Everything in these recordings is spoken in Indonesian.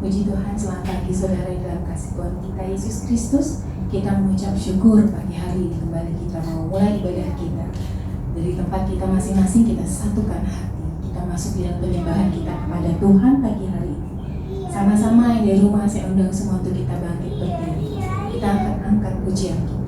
Puji Tuhan, selamat pagi saudara yang dalam kasih Tuhan kita Yesus Kristus. Kita mengucap syukur pagi hari ini kembali kita mau mulai ibadah kita. Dari tempat kita masing-masing kita satukan hati. Kita masuk di dalam penyembahan kita kepada Tuhan pagi hari ini. Sama-sama yang dari rumah saya undang semua untuk kita bangkit berdiri. Kita akan angkat pujian kita.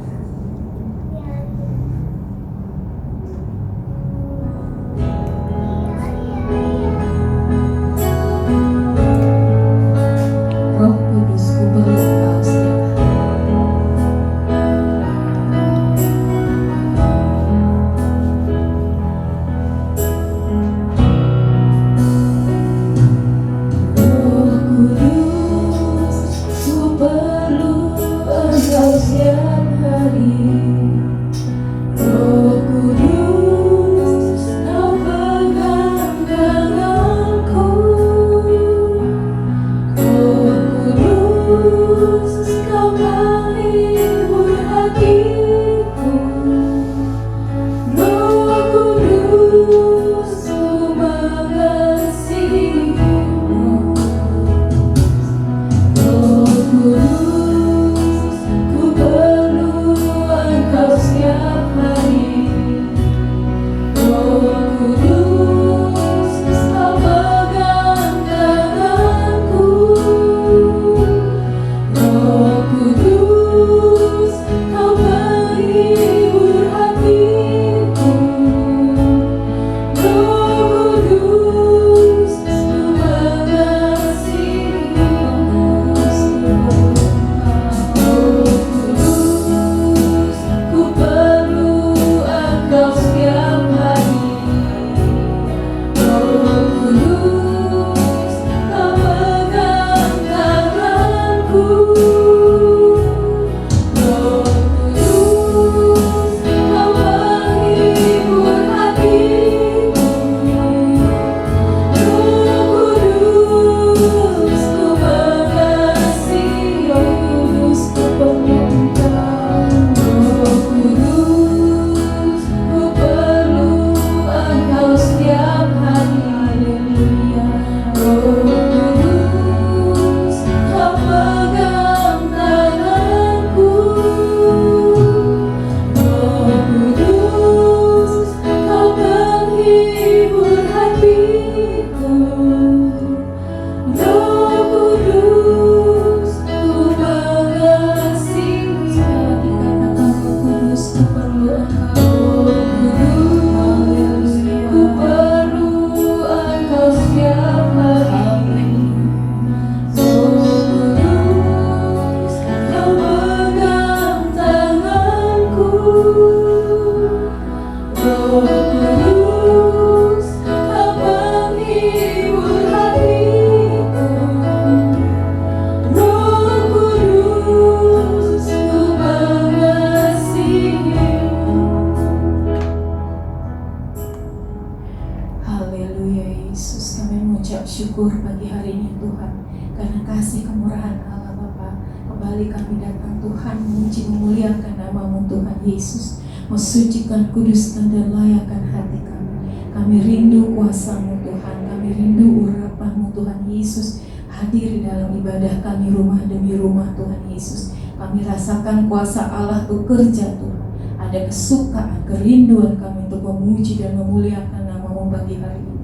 Yesus, mensucikan, kuduskan dan layakkan hati kami. Kami rindu kuasa-Mu Tuhan, kami rindu urapan-Mu Tuhan Yesus. Hadir di dalam ibadah kami rumah demi rumah Tuhan Yesus. Kami rasakan kuasa Allah bekerja Tuhan. Ada kesukaan, kerinduan kami untuk memuji dan memuliakan nama-Mu pagi hari ini.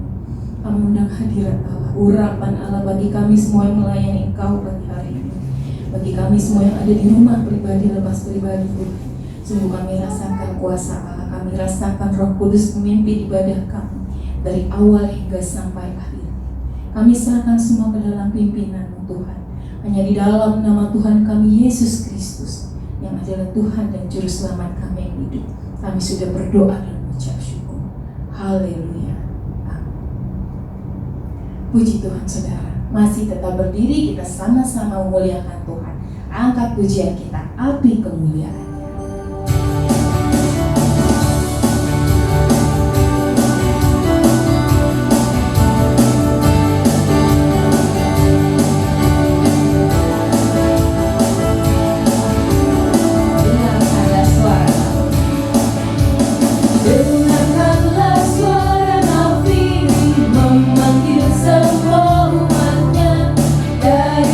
Kami undang hadirat Allah, urapan Allah bagi kami semua yang melayani Engkau pagi hari ini. Bagi kami semua yang ada di rumah pribadi, lepas pribadi Tuhan. Sungguh kami rasakan kuasa Allah, kami rasakan Roh Kudus memimpin ibadah kami dari awal hingga sampai akhir. Kami serahkan semua ke dalam pimpinan-Mu Tuhan. Hanya di dalam nama Tuhan kami Yesus Kristus yang adalah Tuhan dan Juru Selamat kami yang hidup. Kami sudah berdoa dan mengucap syukur. Haleluya. Amin. Puji Tuhan saudara. Masih tetap berdiri, kita sama-sama memuliakan Tuhan. Angkat pujian kita, api kemuliaan. Memanggil semua umatnya dari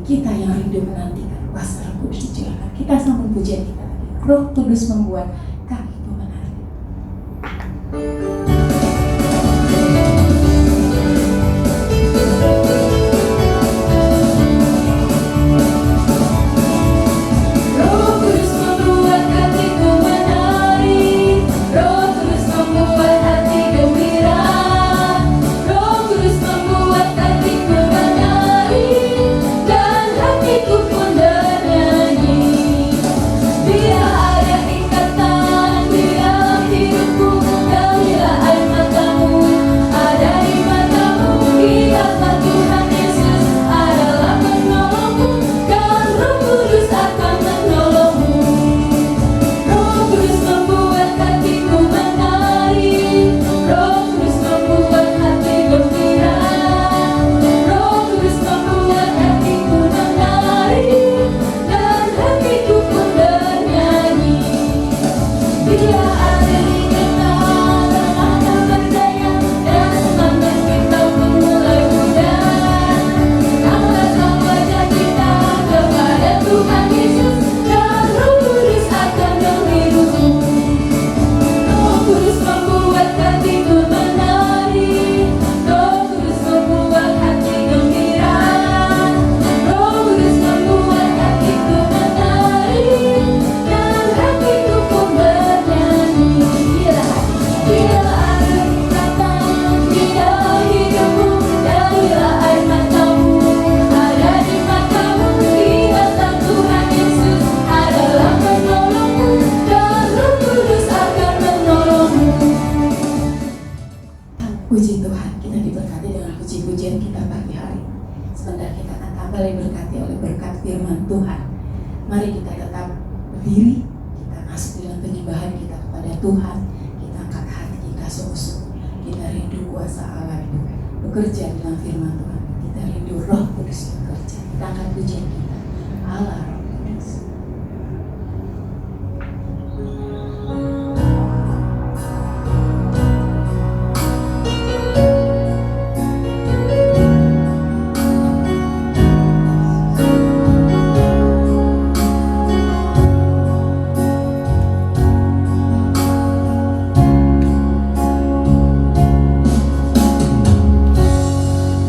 kita yang rindu menantikan kuasa Roh Kudus dicurahkan. Kita sambung pujian kita lagi. Roh Kudus membuat kakiku menari. Roh Kudus membuat hatiku menari, Roh Kudus membuat hati gembira, Roh Kudus membuat hatiku menari, dan hatiku pun bernyanyi. Bila ada ikatan di dalam hidupku, dan bila air matamu ada di matamu, ingatlah Tuhan Yesus adalah penolongmu, dan Roh Kudus akan menolongmu. Roh Kudus membuat hatiku menari, Roh Kudus membuat hati gembira, Roh Kudus membuat hatiku menari, dan hatiku pun bernyanyi. Bila ada ikatan akan berdaya, dan semangat kita pun mulai pudar. Angkatlah wajah kita kepada Tuhan Yesus, dan Roh Kudus akan menghidupmu. Roh Kudus membuat hatiku menari, Roh Kudus membuat hati gembira, Roh Kudus membuat hatiku menari, dan hatiku pun bernyanyi. Bila ada ikatan di dalam hidupmu, dan bila air matamu ada di matamu, ingatlah Tuhan Yesus adalah penolongmu, dan Roh Kudus akan menolongmu. Puji Tuhan, kita diberkati dengan puji-pujian kita pagi hari. Sebentar kita akan kembali diberkati oleh berkat firman Tuhan. Mari kita tetap berdiri, kita masuk dalam penyembahan kita kepada Tuhan. Kita angkat hati kita sungguh-sungguh. Kita rindu kuasa Allah itu bekerja dalam firman Tuhan. Kita rindu Roh Kudus bekerja. Kita angkat pujian kita, Allah Roh Kudus.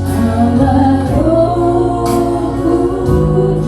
Allah Roh Kudus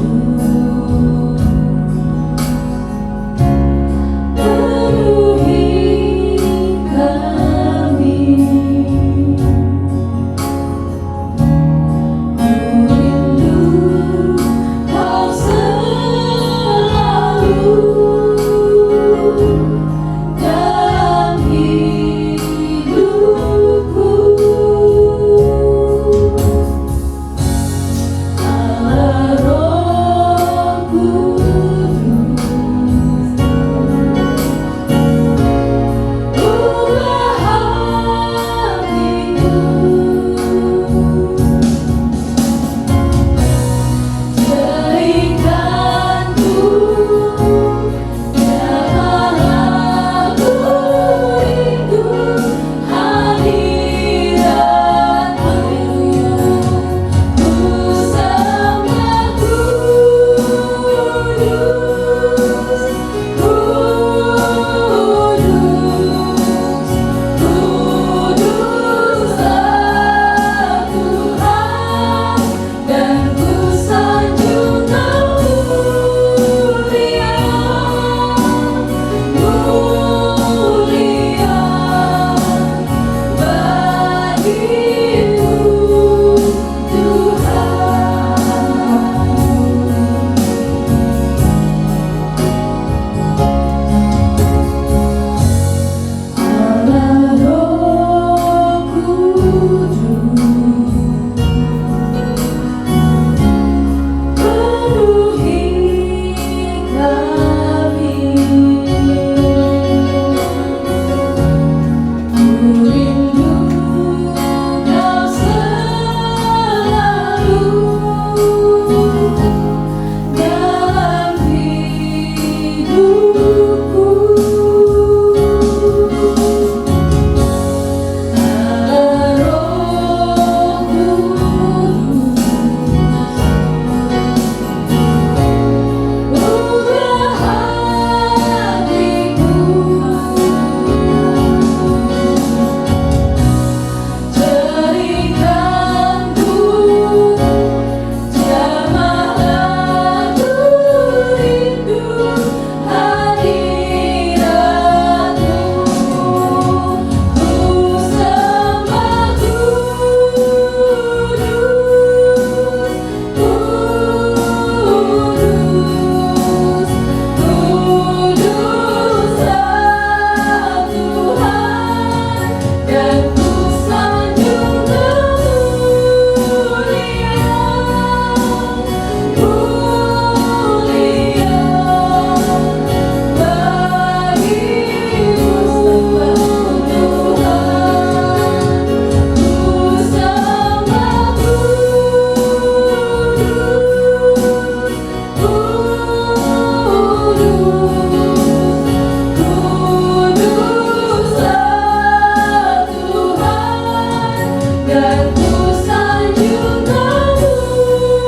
dan ku sanjung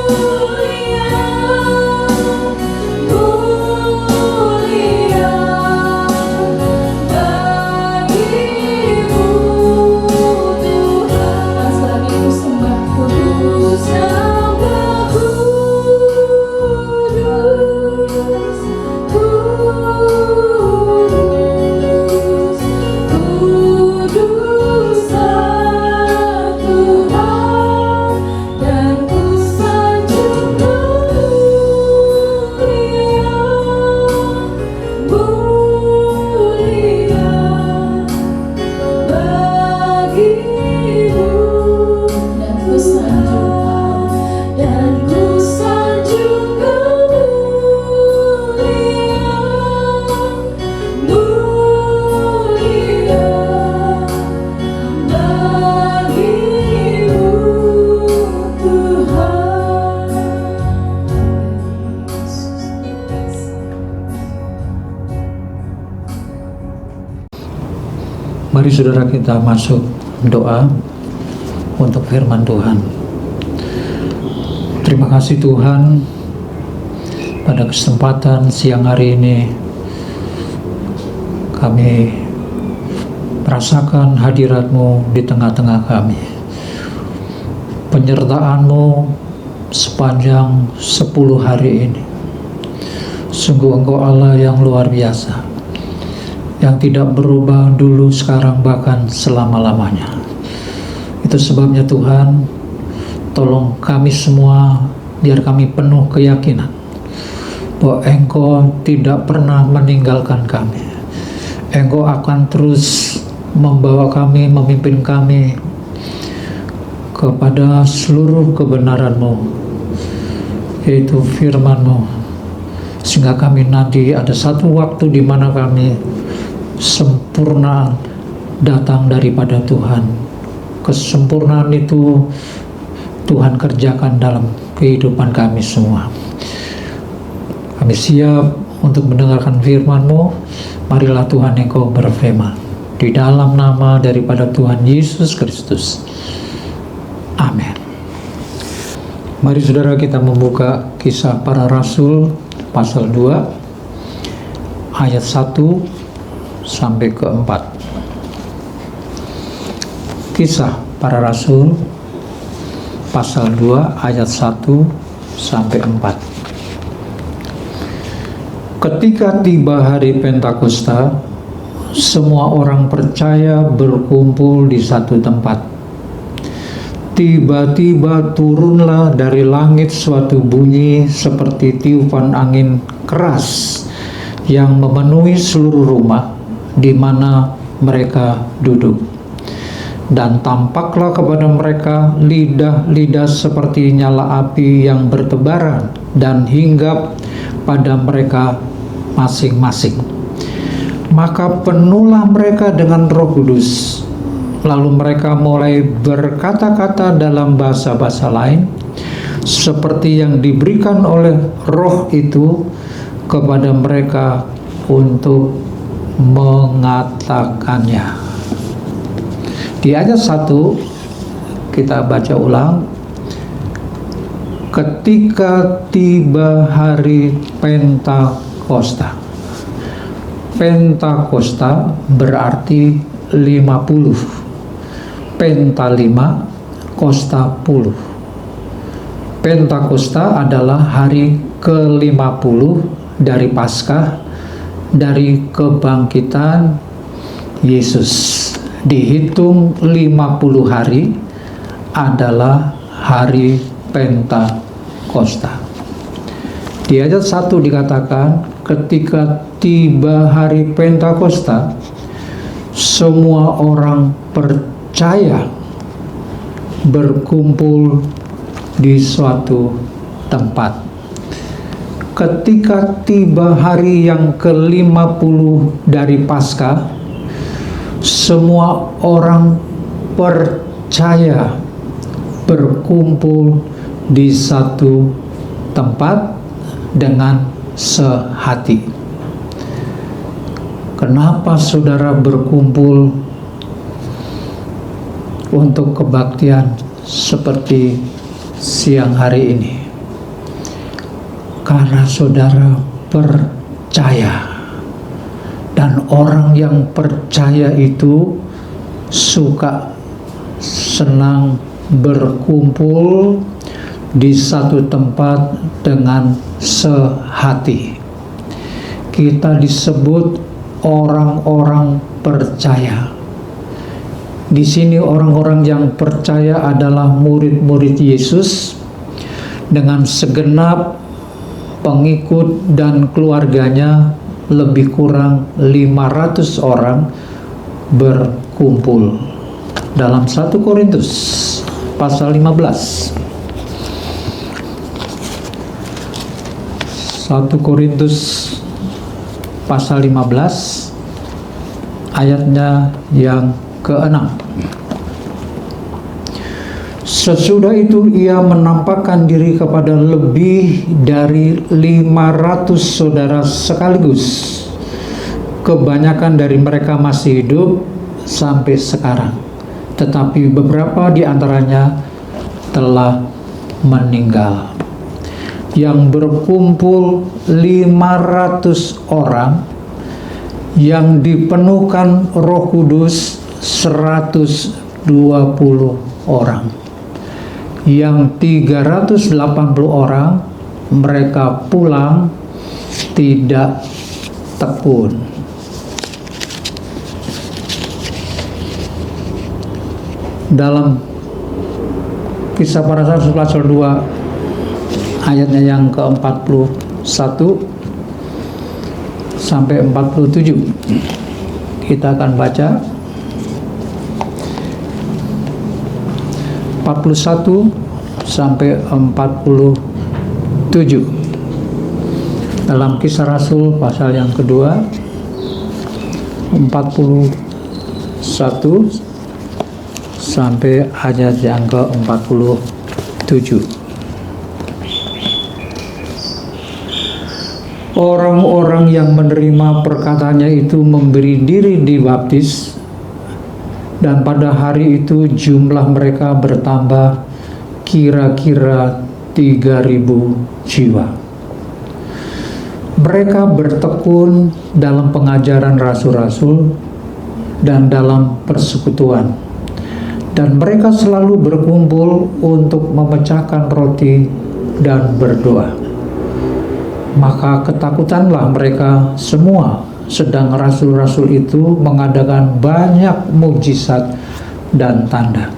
mulia, mulia bagimu Tuhan. Selagi ku sembah kudus, Mari saudara kita masuk doa untuk firman Tuhan. Terima kasih Tuhan, pada kesempatan siang hari ini kami merasakan hadirat-Mu di tengah-tengah kami. Penyertaan-Mu sepanjang 10 hari ini. Sungguh Engkau Allah yang luar biasa, yang tidak berubah dulu, sekarang, bahkan selama-lamanya. Itu sebabnya Tuhan, tolong kami semua, biar kami penuh keyakinan bahwa Engkau tidak pernah meninggalkan kami. Engkau akan terus membawa kami, memimpin kami kepada seluruh kebenaran-Mu, yaitu firman-Mu, sehingga kami nanti ada satu waktu di mana kami sempurna datang daripada Tuhan. Kesempurnaan itu Tuhan kerjakan dalam kehidupan kami semua. Kami siap untuk mendengarkan firman-Mu. Marilah Tuhan Engkau berfirman di dalam nama daripada Tuhan Yesus Kristus. Amin. Mari saudara kita membuka Kisah Para Rasul pasal 2 ayat 1 sampai ke 4. Kisah Para Rasul pasal 2 ayat 1 sampai 4. Ketika tiba hari Pentakosta, semua orang percaya berkumpul di satu tempat. Tiba-tiba turunlah dari langit suatu bunyi seperti tiupan angin keras yang memenuhi seluruh rumah di mana mereka duduk. Dan tampaklah kepada mereka lidah-lidah seperti nyala api yang bertebaran dan hinggap pada mereka masing-masing. Maka penuhlah mereka dengan Roh Kudus. Lalu mereka mulai berkata-kata dalam bahasa-bahasa lain, seperti yang diberikan oleh Roh itu kepada mereka untuk mengatakannya. Di ayat 1 kita baca ulang. Ketika tiba hari Pentakosta. Pentakosta berarti 50. Penta 5, Kosta 10. Pentakosta adalah hari ke-50 dari Paskah, dari kebangkitan Yesus. Dihitung 50 hari adalah hari Pentakosta. Di ayat 1 dikatakan, ketika tiba hari Pentakosta, semua orang percaya berkumpul di suatu tempat. Ketika tiba hari yang ke-50 dari Paskah, semua orang percaya berkumpul di satu tempat dengan sehati. Kenapa saudara berkumpul? untuk kebaktian seperti siang hari ini. Karena saudara percaya, dan orang yang percaya itu suka senang berkumpul di satu tempat dengan sehati. Kita disebut orang-orang percaya. Di sini orang-orang yang percaya adalah murid-murid Yesus dengan segenap pengikut dan keluarganya, lebih kurang 500 orang berkumpul. Dalam 1 Korintus pasal 15. 1 Korintus pasal 15 ayatnya yang ke-6. Sesudah itu ia menampakkan diri kepada lebih dari 500 saudara sekaligus. Kebanyakan dari mereka masih hidup sampai sekarang, tetapi beberapa di antaranya telah meninggal. Yang berkumpul 500 orang, yang dipenuhkan Roh Kudus 120 orang, yang 380 orang mereka pulang tidak tekun. Dalam Kisah Para Rasul pasal 2 ayatnya yang ke-41 sampai 47, kita akan baca 41 sampai 47 dalam Kisah Rasul pasal yang kedua, 41 sampai ayat yang ke-47. Orang-orang yang menerima perkataannya itu memberi diri dibaptis, dan pada hari itu jumlah mereka bertambah kira-kira 3.000 jiwa. Mereka bertekun dalam pengajaran rasul-rasul dan dalam persekutuan, dan mereka selalu berkumpul untuk memecahkan roti dan berdoa. Maka ketakutanlah mereka semua, sedang rasul-rasul itu mengadakan banyak mukjizat dan tanda.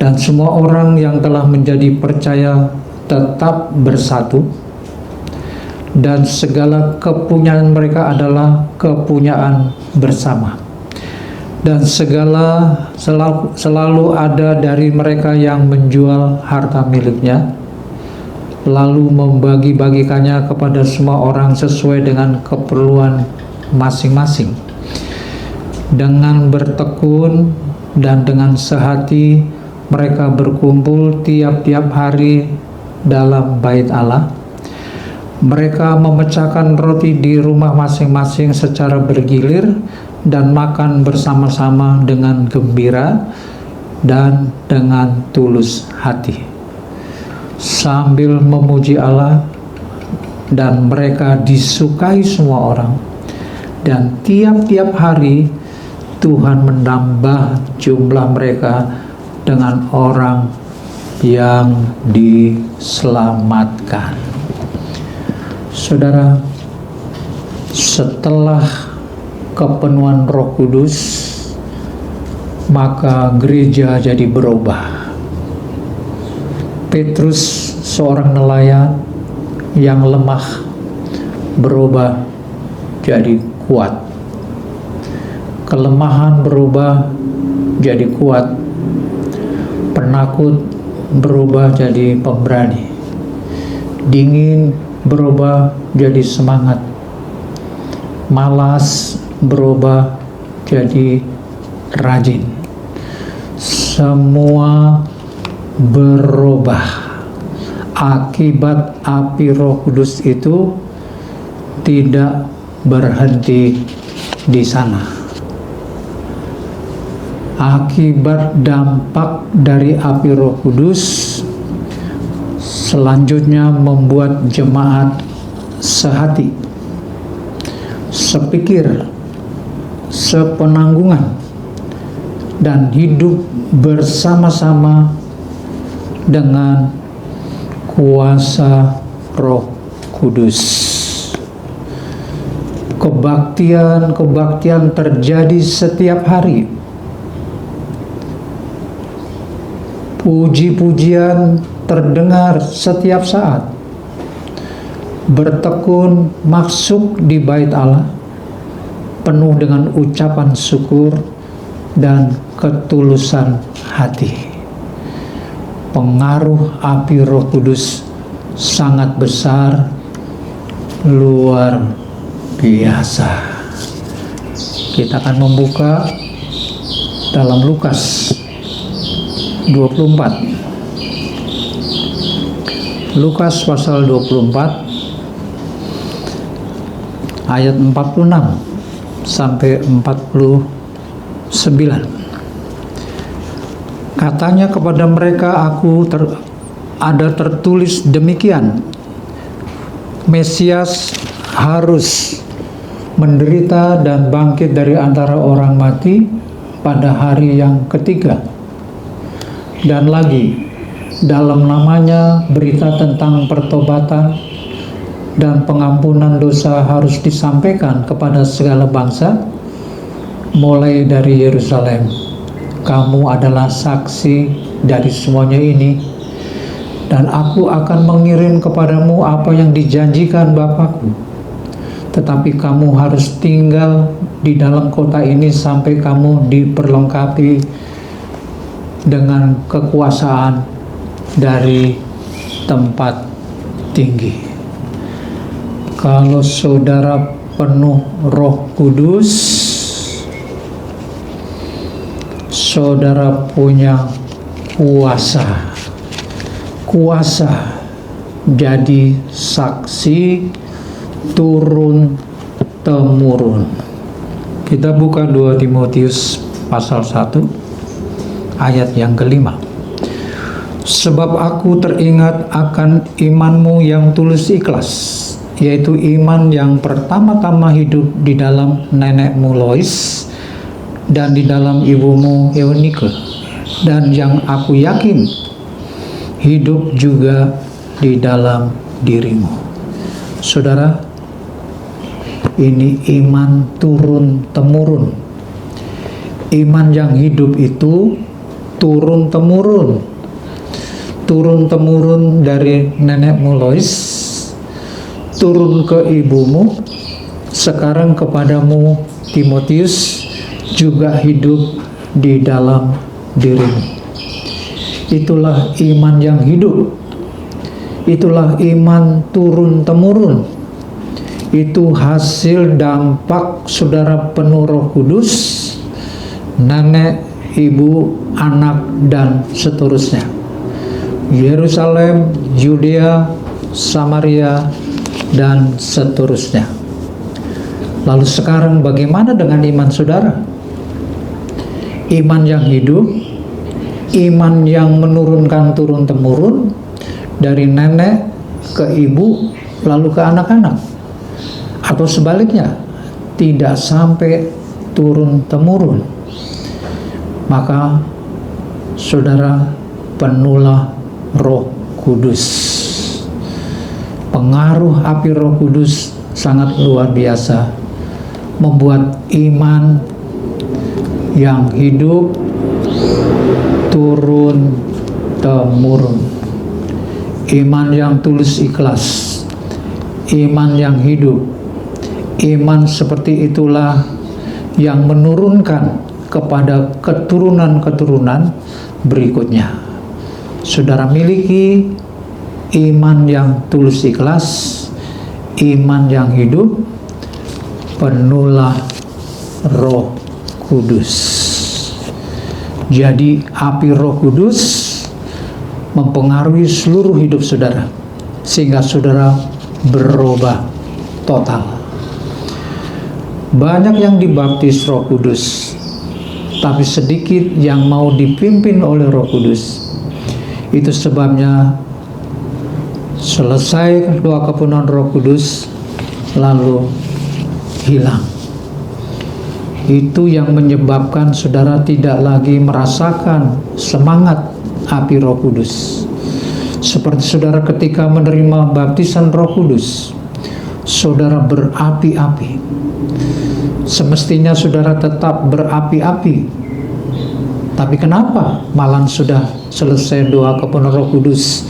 Dan semua orang yang telah menjadi percaya tetap bersatu, dan segala kepunyaan mereka adalah kepunyaan bersama. Dan selalu ada dari mereka yang menjual harta miliknya, lalu membagi-bagikannya kepada semua orang sesuai dengan keperluan masing-masing. Dengan bertekun dan dengan sehati mereka berkumpul tiap-tiap hari dalam bait Allah. Mereka memecahkan roti di rumah masing-masing secara bergilir dan makan bersama-sama dengan gembira dan dengan tulus hati, sambil memuji Allah, dan mereka disukai semua orang. Dan tiap-tiap hari Tuhan menambah jumlah mereka dengan orang yang diselamatkan. Saudara, setelah kepenuhan Roh Kudus, maka gereja jadi berubah. Petrus, seorang nelayan yang lemah, berubah jadi kuat. Kelemahan berubah jadi kuat. Penakut berubah jadi pemberani. Dingin berubah jadi semangat. Malas berubah jadi rajin. Semua berubah akibat api Roh Kudus itu tidak berhenti di sana. Akibat dampak dari api Roh Kudus selanjutnya membuat jemaat sehati, sepikir, sepenanggungan, dan hidup bersama-sama dengan kuasa Roh Kudus. Kebaktian terjadi setiap hari. Puji-pujian terdengar setiap saat. Bertekun masuk di bait Allah penuh dengan ucapan syukur dan ketulusan hati. Pengaruh api Roh Kudus sangat besar, luar biasa. Kita akan membuka dalam Lukas 24. Lukas pasal 24 ayat 46 sampai 49. Katanya kepada mereka, ada tertulis demikian, Mesias harus menderita dan bangkit dari antara orang mati pada hari yang ketiga. Dan lagi, dalam namanya berita tentang pertobatan dan pengampunan dosa harus disampaikan kepada segala bangsa, mulai dari Yerusalem. Kamu adalah saksi dari semuanya ini, dan aku akan mengirim kepadamu apa yang dijanjikan Bapakku. Tetapi kamu harus tinggal di dalam kota ini sampai kamu diperlengkapi dengan kekuasaan dari tempat tinggi. Kalau saudara penuh Roh Kudus, saudara punya kuasa jadi saksi turun temurun. Kita buka 2 Timotius pasal 1 ayat yang kelima. Sebab aku teringat akan imanmu yang tulus ikhlas, yaitu iman yang pertama-tama hidup di dalam nenekmu Lois dan di dalam ibumu Eunike, dan yang aku yakin hidup juga di dalam dirimu. Saudara, ini iman turun-temurun. Iman yang hidup itu turun-temurun. Turun-temurun dari nenekmu Lois, turun ke ibumu, sekarang kepadamu Timotius, juga hidup di dalam dirimu. Itulah iman yang hidup. Itulah iman turun-temurun. Itu hasil dampak saudara penuh Roh Kudus, nenek, ibu, anak, dan seterusnya. Yerusalem, Yudea, Samaria, dan seterusnya. Lalu sekarang bagaimana dengan iman saudara? Iman yang hidup, iman yang menurunkan turun-temurun dari nenek ke ibu lalu ke anak-anak, atau sebaliknya tidak sampai turun-temurun. Maka saudara penuhlah Roh Kudus. Pengaruh api Roh Kudus sangat luar biasa, membuat iman yang hidup turun temurun. Iman yang tulus ikhlas, iman yang hidup, iman seperti itulah yang menurunkan kepada keturunan-keturunan berikutnya. Saudara miliki iman yang tulus ikhlas, iman yang hidup, penuhlah Roh Kudus. Jadi api Roh Kudus mempengaruhi seluruh hidup saudara, sehingga saudara berubah total. Banyak yang dibaptis Roh Kudus, tapi sedikit yang mau dipimpin oleh Roh Kudus. Itu sebabnya selesai doa kepenuhan Roh Kudus lalu hilang. Itu yang menyebabkan saudara tidak lagi merasakan semangat api Roh Kudus. Seperti saudara ketika menerima baptisan Roh Kudus, saudara berapi-api. Semestinya saudara tetap berapi-api. Tapi kenapa malah sudah selesai doa kepenuhan Roh Kudus,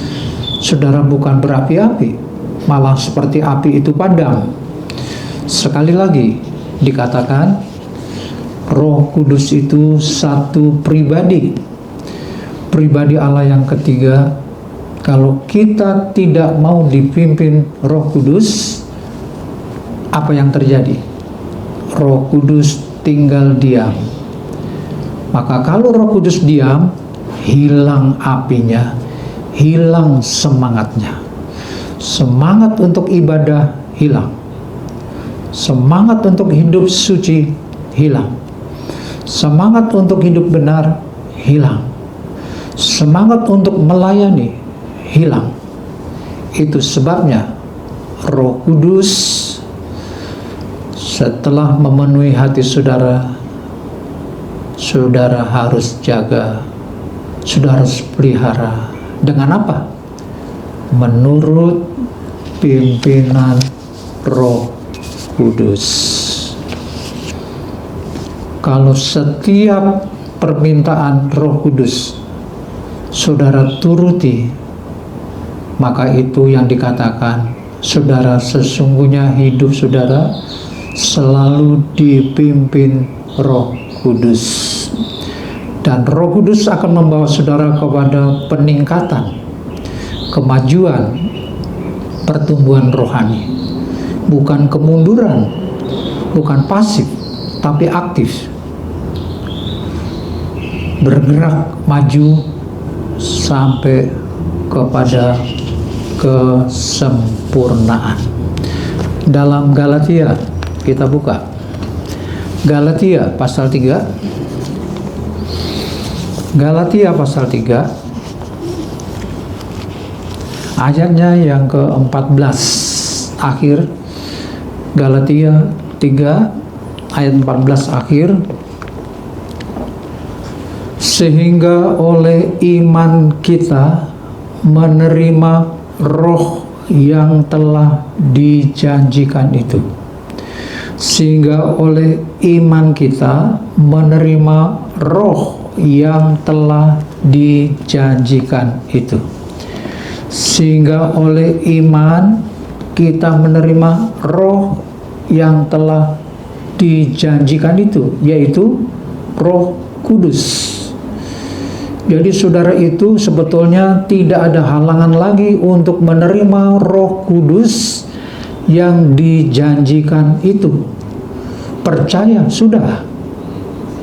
saudara bukan berapi-api, malah seperti api itu padam? Sekali lagi dikatakan, Roh Kudus itu satu pribadi Allah yang ketiga. Kalau kita tidak mau dipimpin Roh Kudus, apa yang terjadi? Roh Kudus tinggal diam. Maka kalau Roh Kudus diam, hilang apinya, hilang semangatnya. Semangat untuk ibadah hilang. Semangat untuk hidup suci hilang. Semangat untuk hidup benar hilang. Semangat untuk melayani hilang. Itu sebabnya Roh Kudus setelah memenuhi hati saudara, saudara harus jaga, saudara harus pelihara. Dengan apa? Menurut pimpinan Roh Kudus. Kalau setiap permintaan Roh Kudus saudara turuti, maka itu yang dikatakan saudara sesungguhnya hidup saudara selalu dipimpin Roh Kudus. Dan Roh Kudus akan membawa saudara kepada peningkatan, kemajuan, pertumbuhan rohani. Bukan kemunduran, bukan pasif, tapi aktif. Bergerak maju sampai kepada kesempurnaan. Dalam Galatia, kita buka Galatia pasal 3. Galatia pasal 3 ayatnya yang ke-14 akhir. Galatia 3 ayat 14 akhir. Sehingga oleh iman kita menerima roh yang telah dijanjikan itu. Sehingga oleh iman kita menerima roh yang telah dijanjikan itu. Sehingga oleh iman kita menerima roh yang telah dijanjikan itu, yaitu Roh Kudus. Jadi saudara itu sebetulnya tidak ada halangan lagi untuk menerima Roh Kudus yang dijanjikan itu. Percaya sudah,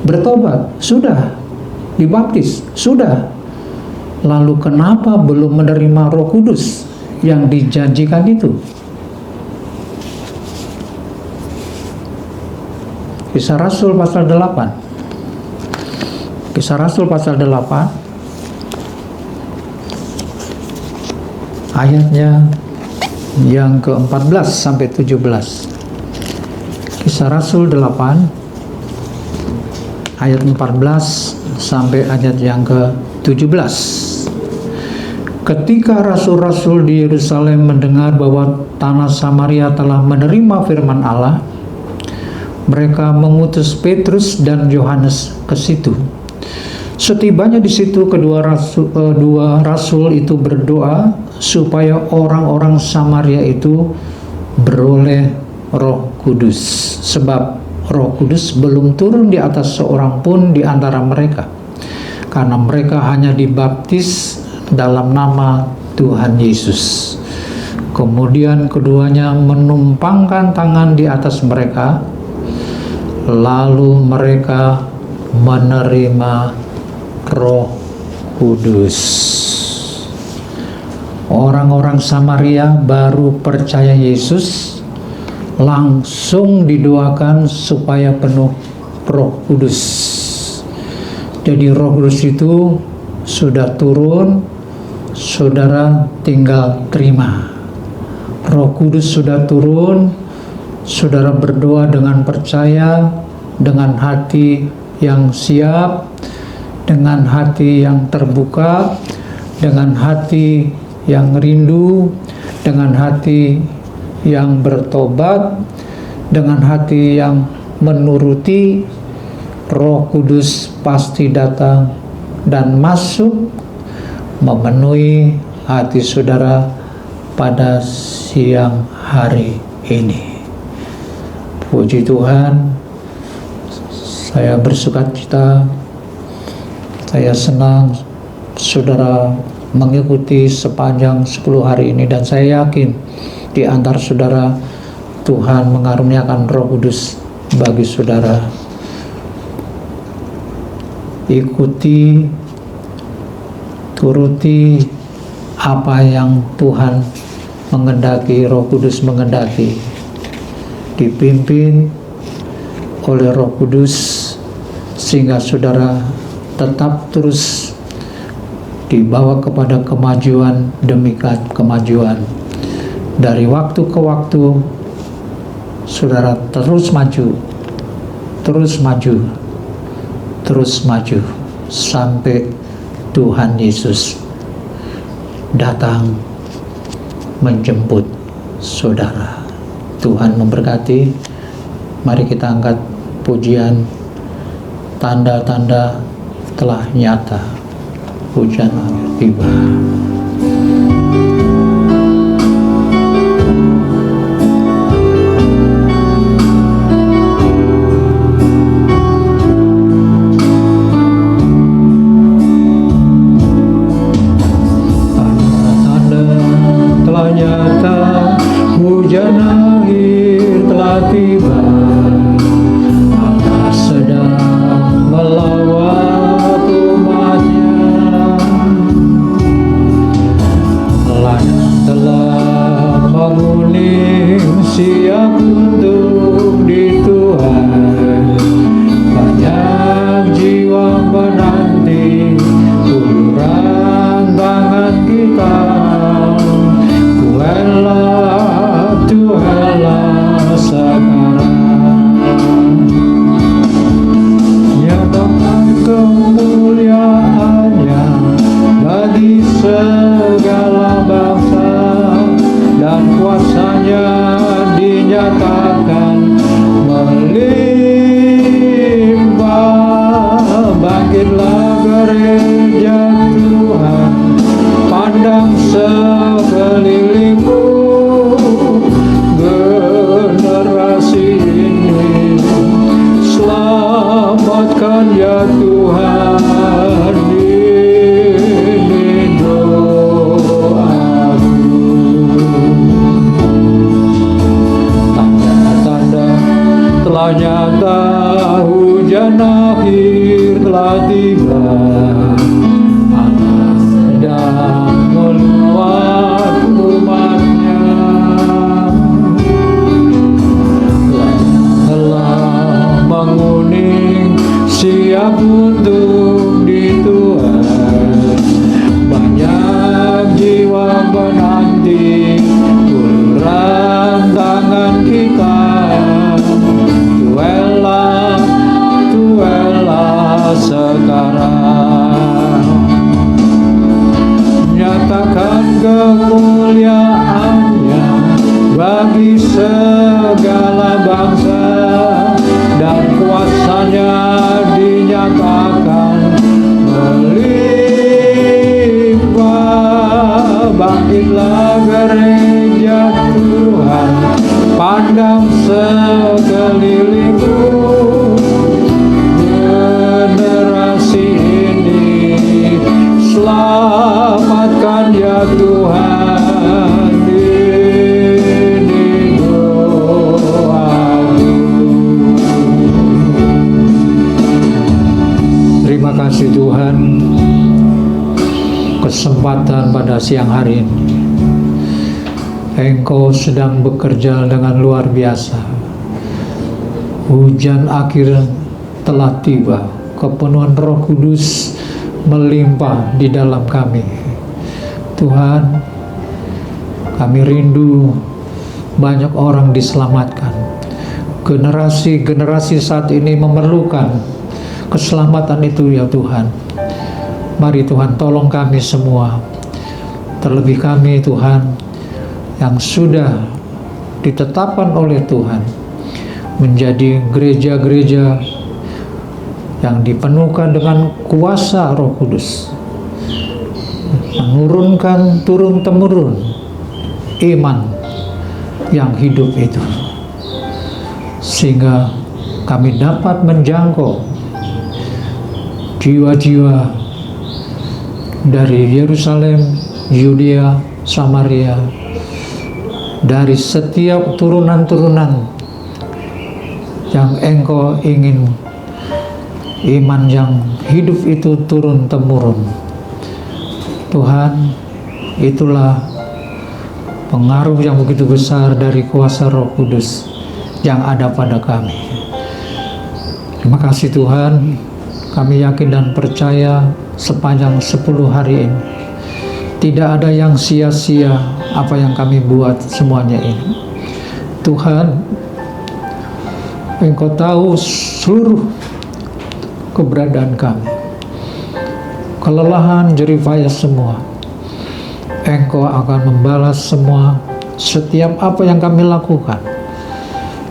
bertobat sudah, dibaptis sudah. Lalu kenapa belum menerima Roh Kudus yang dijanjikan itu? Kisah Rasul pasal 8. Kisah Rasul pasal 8 ayatnya yang ke-14 sampai 17. Kisah Rasul 8 ayat 14 sampai ayat yang ke-17. Ketika rasul-rasul di Yerusalem mendengar bahwa tanah Samaria telah menerima firman Allah, mereka mengutus Petrus dan Yohanes ke situ. Setibanya di situ kedua rasul itu berdoa supaya orang-orang Samaria itu beroleh Roh Kudus, sebab Roh Kudus belum turun di atas seorang pun di antara mereka, karena mereka hanya dibaptis dalam nama Tuhan Yesus. Kemudian keduanya menumpangkan tangan di atas mereka, lalu mereka menerima Roh Kudus. Orang-orang Samaria baru percaya Yesus, langsung didoakan supaya penuh Roh Kudus. Jadi Roh Kudus itu sudah turun, saudara tinggal terima. Roh Kudus sudah turun, saudara berdoa dengan percaya, dengan hati yang siap, dengan hati yang terbuka, dengan hati yang rindu, dengan hati yang bertobat, dengan hati yang menuruti. Roh Kudus pasti datang dan masuk memenuhi hati saudara pada siang hari ini. Puji Tuhan, saya bersukacita, saya senang saudara mengikuti sepanjang 10 hari ini, dan saya yakin di antara saudara Tuhan mengaruniakan Roh Kudus bagi saudara. Ikuti, turuti apa yang Tuhan mengendaki, Roh Kudus mengendaki. Dipimpin oleh Roh Kudus sehingga saudara tetap terus dibawa kepada kemajuan demi kemajuan. Dari waktu ke waktu saudara terus maju, terus maju, terus maju sampai Tuhan Yesus datang menjemput saudara. Tuhan memberkati. Mari kita angkat pujian, tanda-tanda telah nyata, hujan akhir tiba. Hujan akhir telah tiba, Allah sedang melawat umatnya. Ladang telah menguning, siap untuk dituai. Banyak jiwa menanti uluran tangan kita. Tuhanlah sekarang, nyatakan kemuliaannya bagi segala bangsa, dan kuasanya dinyatakan melimpah. Bangkitlah gereja Tuhan, pandang sekelilingmu, generasi ini selamatkan ya Tuhan, ini doaku. Tanda-tanda telah nyata, hujan akhir telah tiba, Allah sedang meluap umatnya. Telah menguning, siap untuk dituai. Banyak jiwa menanti uluran tangan kita. Tuelah sekarang, nyatakan kemuliaannya bagi segala bangsa, dan kuasanya dinyatakan melimpah. Bangkitlah gereja Tuhan, pandang sekelilingmu, generasi ini selamatkan ya Tuhan, ini doaku. Terima kasih Tuhan, kesempatan pada siang hari ini Engkau sedang bekerja dengan luar biasa. Hujan akhir telah tiba, kepenuhan Roh Kudus melimpah di dalam kami. Tuhan, kami rindu banyak orang diselamatkan. Generasi-generasi saat ini memerlukan keselamatan itu ya Tuhan. Mari Tuhan tolong kami semua. Terlebih kami Tuhan yang sudah ditetapkan oleh Tuhan menjadi gereja-gereja yang dipenuhkan dengan kuasa Roh Kudus, menurunkan turun-temurun iman yang hidup itu, sehingga kami dapat menjangkau jiwa-jiwa dari Yerusalem, Yudea, Samaria, dari setiap turunan-turunan yang Engkau ingin iman yang hidup itu turun-temurun. Tuhan, itulah pengaruh yang begitu besar dari kuasa Roh Kudus yang ada pada kami. Terima kasih Tuhan, kami yakin dan percaya sepanjang 10 hari ini tidak ada yang sia-sia apa yang kami buat semuanya ini. Tuhan, Engkau tahu seluruh keberadaan kami, kelelahan, jerih payah semua. Engkau akan membalas semua setiap apa yang kami lakukan,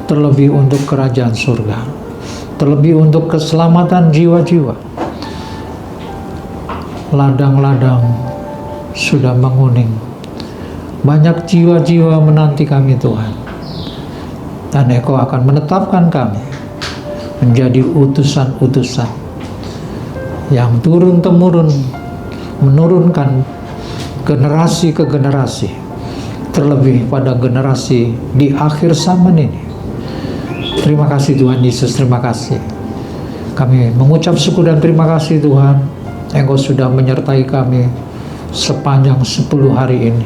terlebih untuk kerajaan surga, terlebih untuk keselamatan jiwa-jiwa. Ladang-ladang sudah menguning, banyak jiwa-jiwa menanti kami Tuhan, dan Engkau akan menetapkan kami menjadi utusan-utusan yang turun-temurun menurunkan generasi ke generasi, terlebih pada generasi di akhir zaman ini. Terima kasih Tuhan Yesus, terima kasih. Kami mengucap syukur dan terima kasih Tuhan, Engkau sudah menyertai kami sepanjang 10 hari ini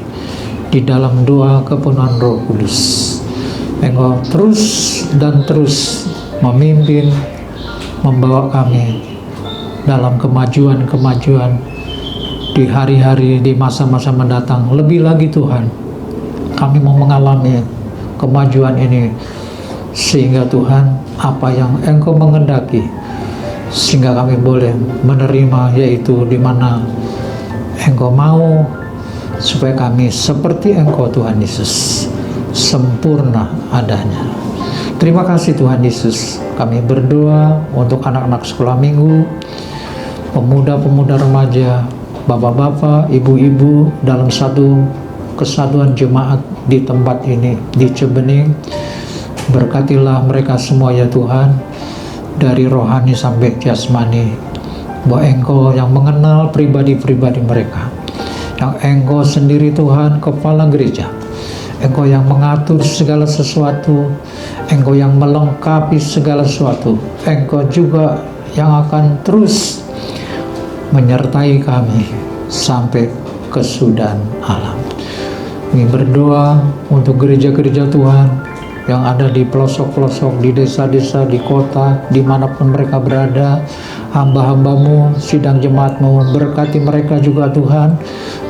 di dalam doa kepenuhan Roh Kudus. Engkau terus dan terus memimpin, membawa kami dalam kemajuan-kemajuan di hari-hari, di masa-masa mendatang. Lebih lagi Tuhan, kami mau mengalami kemajuan ini, sehingga Tuhan, apa yang Engkau mengendaki, sehingga kami boleh menerima, yaitu di mana Engkau mau supaya kami seperti Engkau Tuhan Yesus, sempurna adanya. Terima kasih Tuhan Yesus. Kami berdoa untuk anak-anak sekolah minggu, pemuda-pemuda remaja, bapak-bapak, ibu-ibu dalam satu kesatuan jemaat di tempat ini, di Cibening. Berkatilah mereka semua ya Tuhan, dari rohani sampai jasmani, bahwa Engkau yang mengenal pribadi-pribadi mereka, yang Engkau sendiri Tuhan kepala gereja, Engkau yang mengatur segala sesuatu, Engkau yang melengkapi segala sesuatu, Engkau juga yang akan terus menyertai kami sampai kesudahan alam. Kami berdoa untuk gereja-gereja Tuhan yang ada di pelosok-pelosok, di desa-desa, di kota, dimanapun mereka berada. Hamba-hambamu, sidang jemaatmu, berkati mereka juga Tuhan,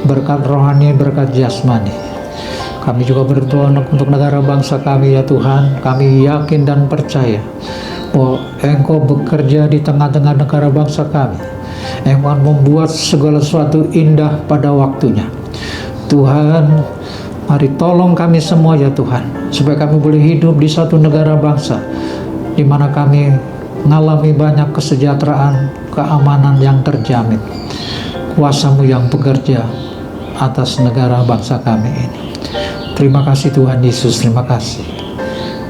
berkat rohani, berkat jasmani. Kami juga berdoa untuk negara bangsa kami ya Tuhan. Kami yakin dan percaya bahwa Engkau bekerja di tengah-tengah negara bangsa kami. Engkau membuat segala sesuatu indah pada waktunya. Tuhan, mari tolong kami semua ya Tuhan, supaya kami boleh hidup di satu negara bangsa di mana kami mengalami banyak kesejahteraan, keamanan yang terjamin. Kuasa-Mu yang bekerja atas negara bangsa kami ini. Terima kasih Tuhan Yesus, terima kasih.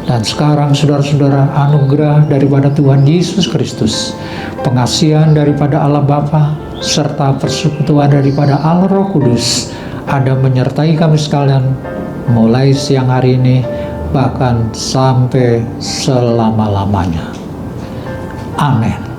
Dan sekarang saudara-saudara, anugerah daripada Tuhan Yesus Kristus, pengasihan daripada Allah Bapa, serta persekutuan daripada Allah Roh Kudus ada menyertai kami sekalian mulai siang hari ini, bahkan sampai selama-lamanya. Amin.